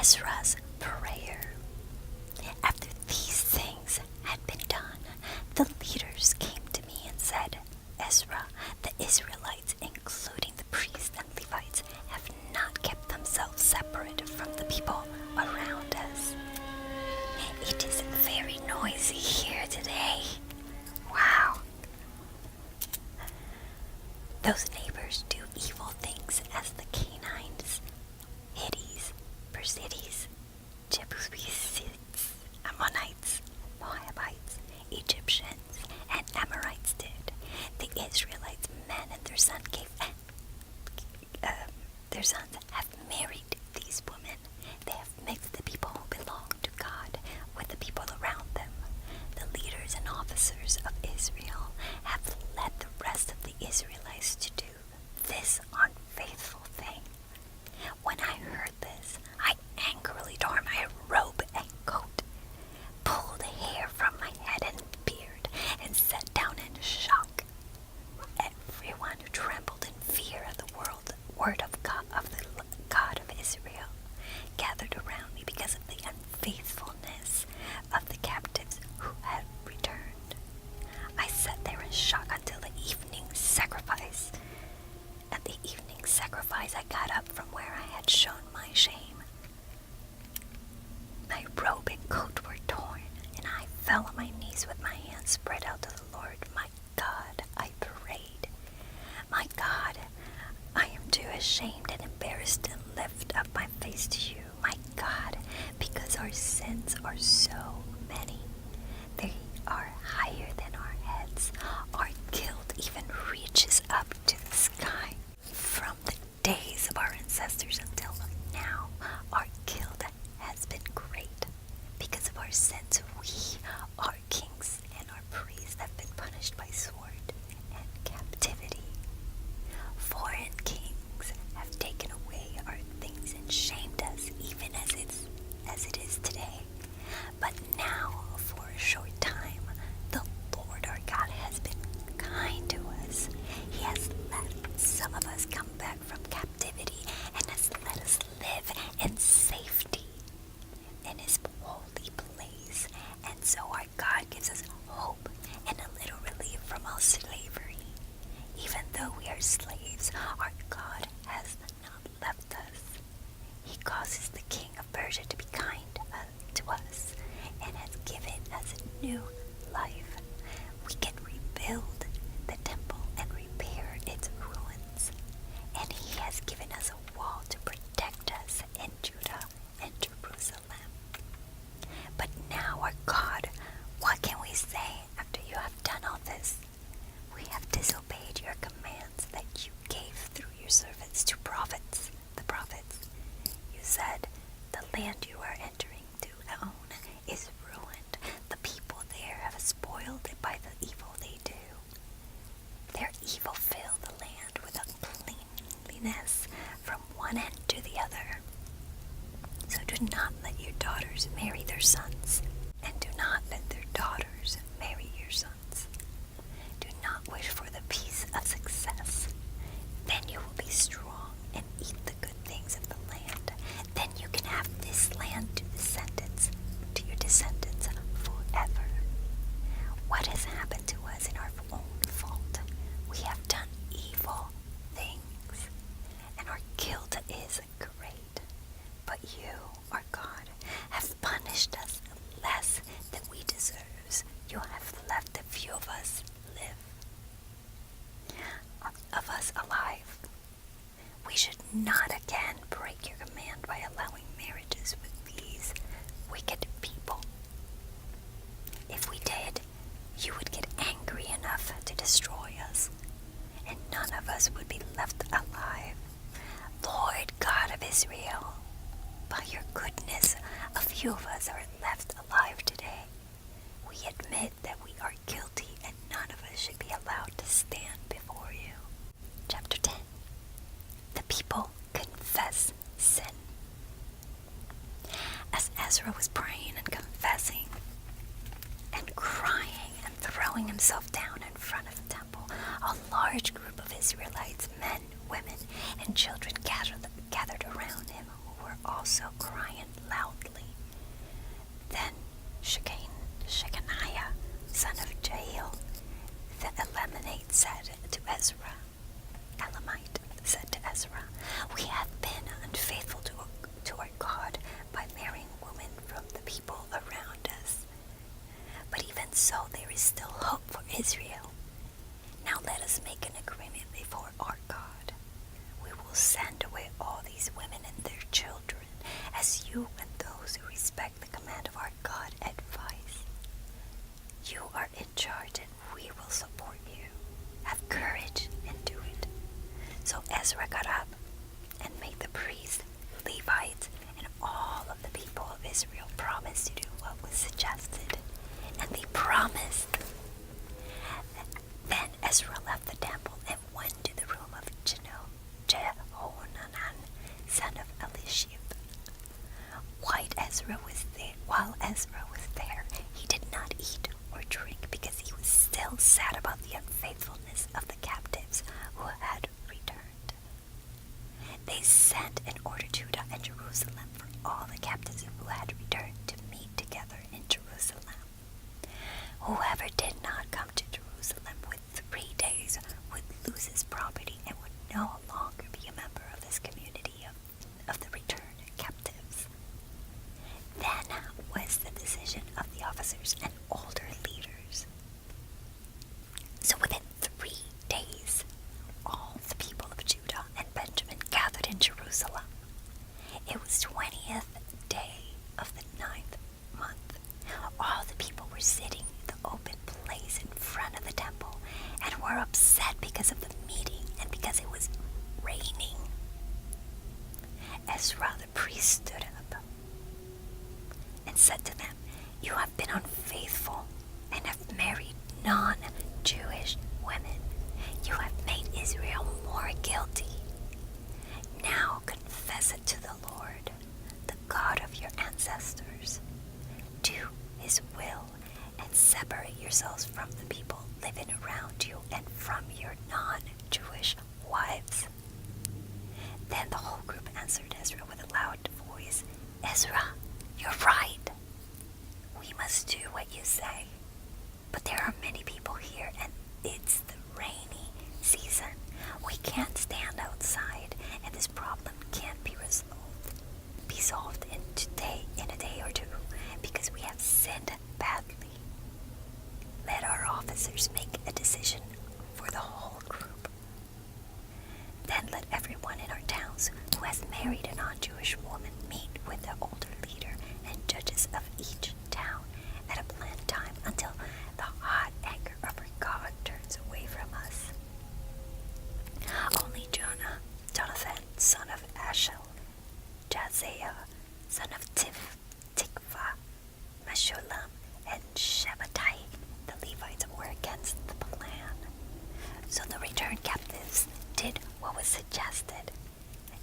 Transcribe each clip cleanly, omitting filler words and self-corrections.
Ezra's prayer. After these things had been done, the leaders came to me and said, Ezra, the Israelites, including the priests and Levites, have not kept themselves separate from the people around us. It is very noisy here today. Wow. Those neighbors do evil things as the Canaanites, Hittites, Perizzites, Jebusites, Ammonites, Moabites, Egyptians, and Amorites did. The Israelites, men and their sons have married these women. They have mixed the people who belong to God with the people around them. The leaders and officers of Israel have led the rest of the Israelites to do this unfaithful thing. When I heard this, I angrily tore my robe and coat, pulled hair from my head and beard, and sat down in shock. Everyone who trembled in fear of the word of the God of Israel gathered around me because of the unfaithfulness of the captives who had returned. I sat there in shock until the evening sacrifice. At the evening sacrifice, I got up from where I had shown my shame. My robe and coat were torn, and I fell on my knees with my hands spread out to the Lord. My God, I prayed. My God, I am too ashamed and embarrassed to lift up my face to you. My God, because our sins are so many. They are higher than our heads. Our guilt even reaches up to the sky. From the days of our ancestors until now, our guilt has been great. Because of our sins, we, our kings and our priests, have been punished by sword and captivity. Foreign kings have taken away our things and shamed us, even as it is today. But now, for a short time, the Lord our God has been kind to us. He has let some of us come back from captivity and has let us live in safety in His holy place. And so our God gives us hope and a little relief from all slavery. Even though we are slaves, our God has not left us. He causes the king of Persia to be kind to us and has given us a new life. We can rebuild the temple and repair its ruins. And He has given us a wall to protect us in Judah and Jerusalem. But now, our God, what can we say after you have done all this? We have disobeyed your commands that you gave through your servants to the prophets. You said, the land you are entering to own is ruined. The people there have spoiled it by the evil they do. Their evil filled the land with uncleanliness from one end to the other. So do not let your daughters marry their sons, and do not let their daughters marry your sons. Do not wish for the peace of success. Then you will be strong and eat the good things of the land. Then you can have this land to your descendants forever. What has happened to us in our own fault? We have done evil things, and our guilt is great. But you, our God, have punished us less than we deserve. You have left a few of us alive. We should not again break your command by allowing marriages with these wicked people. If we did, you would get angry enough to destroy us, and none of us would be left alive. Lord God of Israel, by your goodness, a few of us are left alive today. We admit that we are guilty and none of us should be allowed to stand before you. Chapter 10. The people confess sin. As Ezra was praying and confessing and crying and throwing himself down in front of the temple, a large group of Israelites, men, women, and children gathered around him who were were also crying loudly. Then Shechaniah, son of Jael, the Elamite, said to Ezra, "We have been unfaithful to our God by marrying women from the people around us. But even so, there is still hope for Israel. Now let us make an agreement before our God. We will send away all these women and their children, as you and those who respect the command of our God advise. You are in charge and we will support you. Have courage and do it." So Ezra got up and made the priests, Levites, and all of the people of Israel promise to do what was suggested. And they promised. Then Ezra left the temple and went to the room of Jehohanan, son of Elishib. While Ezra was there, he did not eat or drink because he was still sad about the unfaithfulness of the captives who had returned. They sent an order to Judah and Jerusalem for all the captives who had returned to meet together in Jerusalem. Whoever did not come to Jerusalem within 3 days would lose his property and would no longer be a member of this community of the returned captives. Then was the decision of the officers and older leaders. So within 3 days, all the people of Judah and Benjamin gathered in Jerusalem. It was 20th day of the 9th month. All the people were sitting in the open place in front of the temple and were upset because of the meeting and because it was raining. Ezra the priest stood up and said to them, "You have been unfaithful and have married non-Jewish women. You have made Israel more guilty. Now confess it to the Lord, the God of your ancestors. Do his will and separate yourselves from the people living around you and from your non-Jewish wives." Then the whole group answered Ezra with a loud voice, "Ezra, you're right. We must do what you say. But there are many people here and it's the rainy season. We can't stand outside and this problem can't be solved in a day or two because we have sinned badly. Let our officers make a decision for the whole group. Then let everyone in our towns who has married a non-Jewish woman meet with the older leader and judges of each town at a planned time until the hot anger of our God turns away from us." Only Jonathan, son of Ashel, Jazaiah, son of Tikva, Meshullam, and Shabbatai, the Levites, were against the plan. So the returned captives did what was suggested.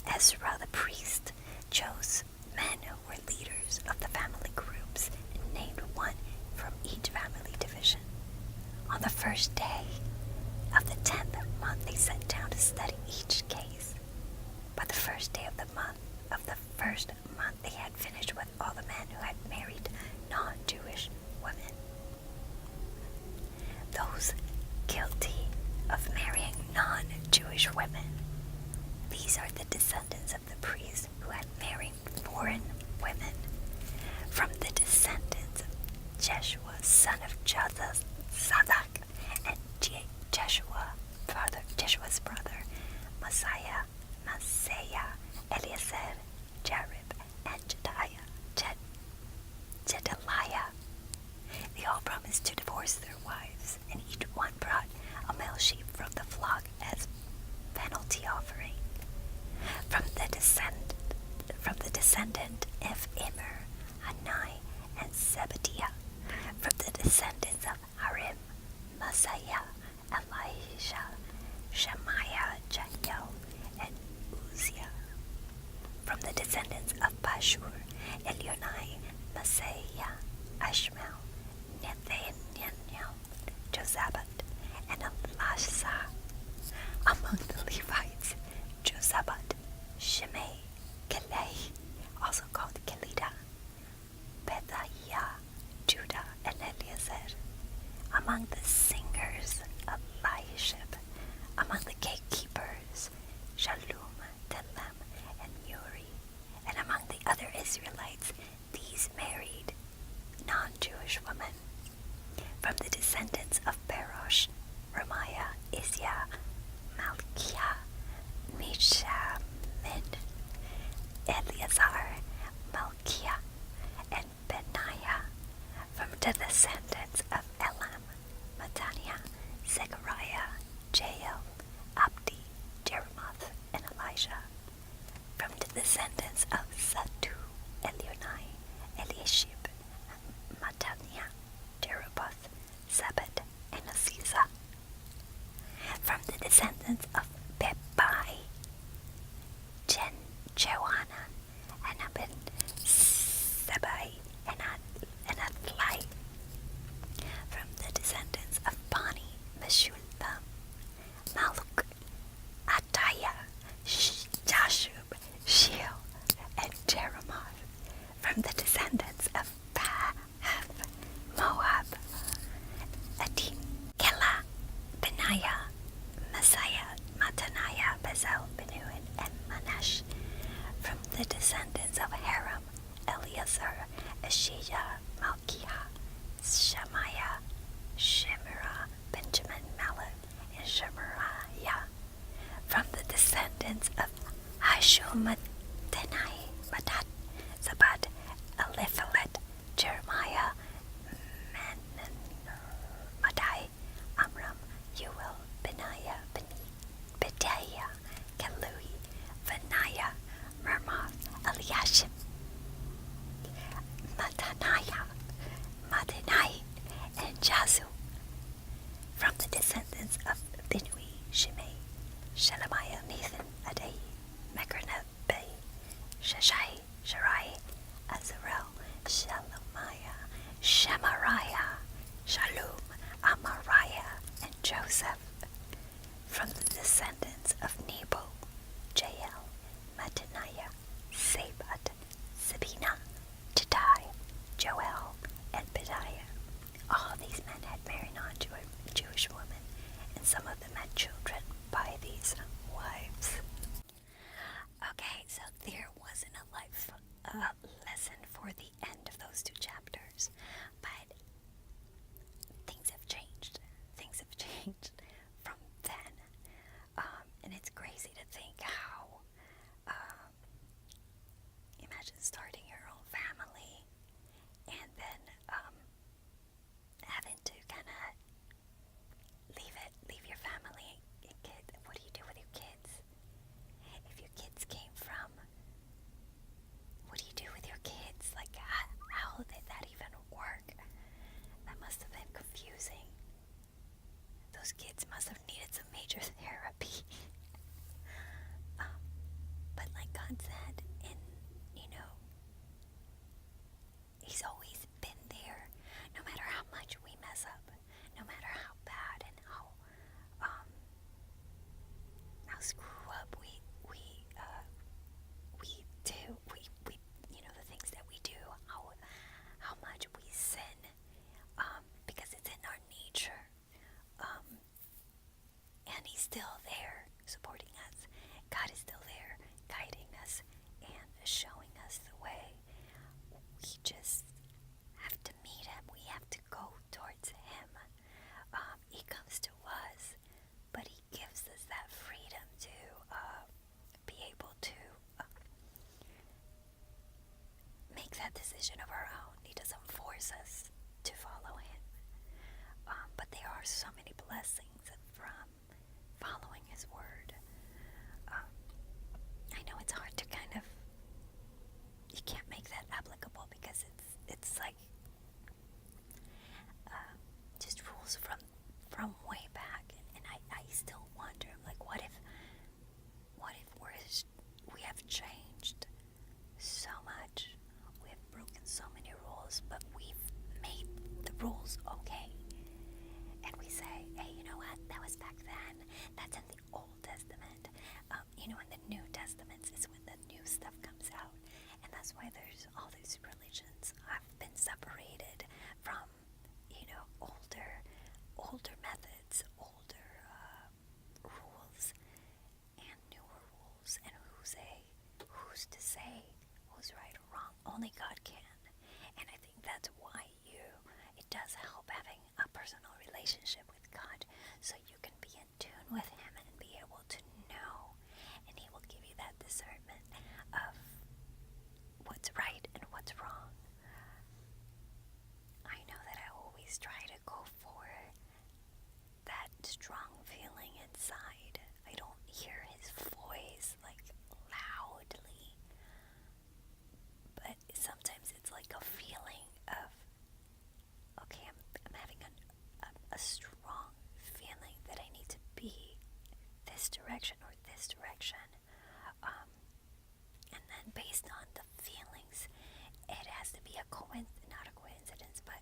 Ezra the priest chose men who were leaders of the family groups and named one from each family division. On the first day of the 10th month, they sat down to study each case. By the first day of the first month, they had finished with all the men who had married non-Jewish women. Those guilty of marrying non-Jewish women. These are the descendants of the priests who had married foreign women. From the descendants of Jeshua, son of Zadok, and Jeshua's brother, Maaseiah, Eliezer, Jarib, and Jedaliah. They all promised to divorce their wives, and each one brought a male sheep from the flock as penalty offering. From the descendant of Immer, Hanai, and Zebediah. From the descendants of Harim, Maaseiah, Elisha, Shemaiah, Jael, and Uzziah. From the descendants of Pashur, Elionai, Maaseiah, Ashmael, Nathaniel, Jozabad, and Elasah. Among the Levites, Jozabad, Shimei, Kelei, among the singers, Eliashib, among the gatekeepers, Shallum, Telem, and Uri, and among the other Israelites, these married non-Jewish women. From the descendants of Parosh, Ramiah, Isaiah, Malchiah, Mishamin, Eleazar, Malchiah, and Benaiah. From the descendants of Elam, Mattaniah, Zechariah, Jael, Abdi, Jeremoth, and Elijah. From the descendants of Zattu, Elionai, Eliashib, Mattaniah, Jeroboth, Zabad, and Aziza. From the descendants of Bebai, Joanna, and Abin, Sebai, and Athlai. From the descendants of Bani, Meshullam, Maluk, Ataya, Jashub, Sheol, and Jeremoth. From the descendants of Pahath, Moab, Adim, Kela, Benaiah, Messiah, Mattaniah, Bezal, Benuin, and Manash. From the descendants of Haram, Eleazar, Ashiah, Malchiah, Shemaiah, Shemira, Benjamin, Malach, and Shemariah. From the descendants of Hashumatenai, Matat, Zabad, Eliphalet, Jeremiah, Madai, Amram, Uel, Benaiah, Bedaiah, Kalui, Benaiah, Mermoth, Eliashib, Mattaniah, Mattanai, and Jazu. From the descendants of Binui, Shimei, Shelemiah, Nathan, Adai, Mechanabbai, Sheshai, Sharai, Azarel, Shelemiah, Shemariah, Shalom, Amariah, and Joseph. From the descendants of Nebo, Jael, Mattaniah, Sabat, Sabina, Jedi, Joel, and Bediah. All these men had married non-Jewish women, and some of them had children by these wives. Okay, so there wasn't a life lesson for the end of those two chapters, but things have changed. Things have changed from then, and it's crazy to think how, imagine starting your own family and then having to kind of leave your family and kid. What do you do with your kids? If your kids came from, what do you do with your kids? Like, how did that even work? That must have been confusing. Those kids say who's right or wrong. Only God can. And I think that's why it does help having a personal relationship with God, so you can be in tune with Him and be able to know, and He will give you that discernment of what's right and what's wrong. I know that I always try to go for that strong feeling inside. I don't hear His voice like loudly, but sometimes it's like a feeling of, okay, I'm having a strong feeling that I need to be this direction or this direction. And then based on the feelings, it has to be not a coincidence, but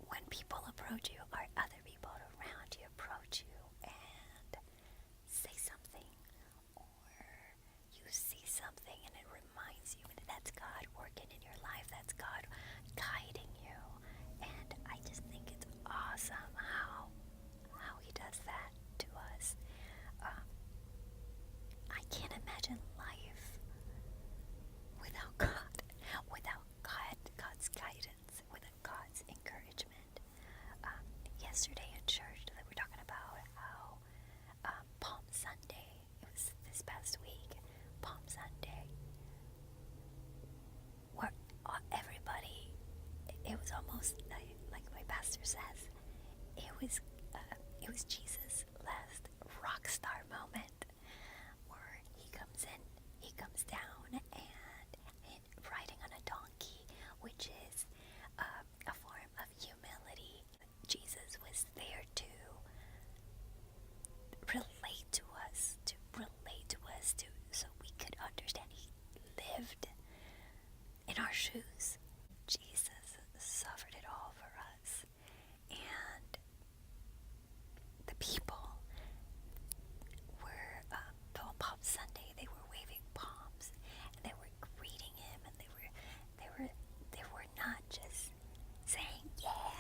when people approach you, or other people around you approach you and say something, or you see something and it reminds you that that's God working in your life, that's God guiding you. And I just think it's awesome how He does that to us. I can't imagine life without God, God's guidance, without God's encouragement. Yesterday in church, they were talking about how Palm Sunday, it was this past week, Palm Sunday, where everybody, it was almost like my pastor says, it was Jesus' last rock star moment, where He comes in, He comes down, and riding on a donkey, which is a form of humility. Jesus was there to relate to us, so we could understand. He lived in our shoes. Jesus suffered it all for us. And the people were, on Palm Sunday, they were waving palms, and they were greeting Him, and they were not just saying, yeah,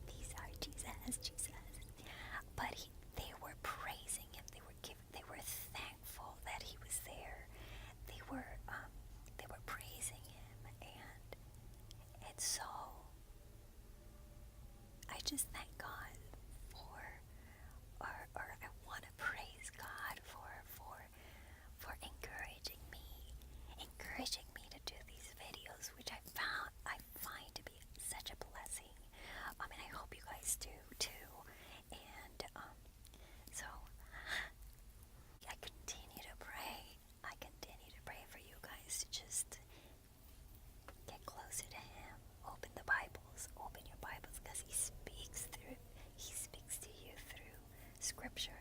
these are Jesus, but they were praising Him. They were thankful that He was there. They were praising Him, and so I just thank God or I want to praise God for encouraging me to do these videos, which I find to be such a blessing. And I hope you guys do too. And so I continue to pray. I continue to pray for you guys to just get closer to Him. Open your Bibles, because He speaks to you through Scripture.